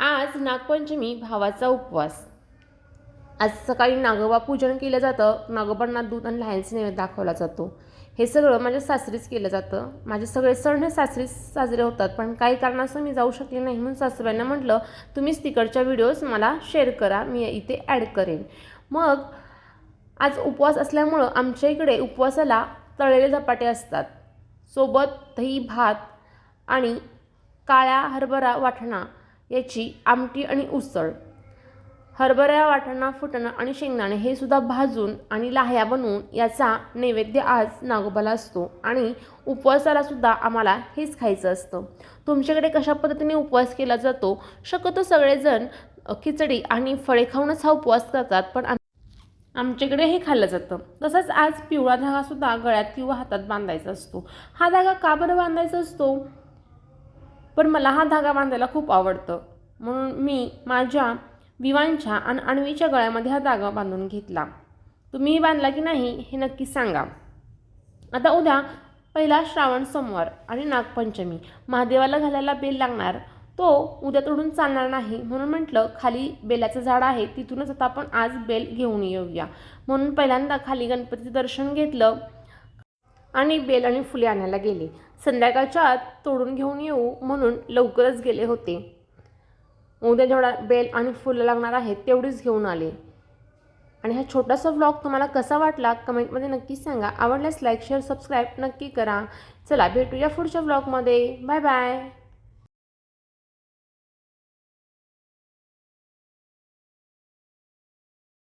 आज नागपंचमी भावाचा उपवास। आज सकाळी नागोबा पूजन केलं जातं। नागोबांना दूध आणि लहानसा नैवेद्य दाखवला जातो। हे सगळं माझ्या सासरीच केलं जातं। माझे सगळे सण हे सासरीच साजरे होतात, पण काही कारणास्तव मी जाऊ शकले नाही, म्हणून सासूबाईंना म्हटलं तुम्हीच तिकडच्या व्हिडिओज मला शेअर करा, मी इथे ॲड करेन। मग आज उपवास असल्यामुळं आमच्या इकडे उपवासाला तळलेले धपाटे असतात, सोबत दही भात आणि काळ्या हरभरा वाटणा याची आमटी आणि उसळ। हरभरा वाटणा, फुटाणा आणि शेंगदाणे हे सुद्धा भाजून आणि लाह्या बनवून याचा नैवेद्य आज नागोबाला असतो आणि उपवासाला सुद्धा आम्हाला हेच खायचं असतं। तुमच्याकडे कशा पद्धतीने उपवास केला जातो? शक्यतो सगळेजण खिचडी आणि फळे खाऊनच हा उपवास करतात, पण आमच्याकडे हे खाल्लं जातं। तसंच आज पिवळा धागासुद्धा गळ्यात किंवा हातात बांधायचा असतो। हा धागा का बरं बांधायचा असतो? पण मला हा धागा बांधायला खूप आवडतं, म्हणून मी माझ्या विवांच्या आणि अण्वीच्या गळ्यामध्ये हा धागा बांधून घेतला। तुम्हीही बांधला की नाही हे नक्की सांगा। आता उद्या पहिला श्रावण सोमवार आणि नागपंचमी, महादेवाला घालायला बेल लागणार, तो उद्या तोडून चालणार नाही, म्हणून म्हटलं खाली बेलाचं झाड आहे तिथूनच आता आपण आज बेल घेऊन येऊया। म्हणून पहिल्यांदा खाली गणपतीचं दर्शन घेतलं आणि बेल आणि फुले आणायला गेले। संध्याकाळच्या आत तोडून घेऊन येऊ म्हणून लवकरच गेले होते। उद्या जेवढा बेल आणि फुलं लागणार आहेत तेवढीच घेऊन आले। आणि हा छोटासा व्लॉग तुम्हाला कसा वाटला कमेंटमध्ये नक्की सांगा। आवडल्यास लाईक शेअर सबस्क्राईब नक्की करा। चला भेटूया पुढच्या व्लॉगमध्ये। Bye bye.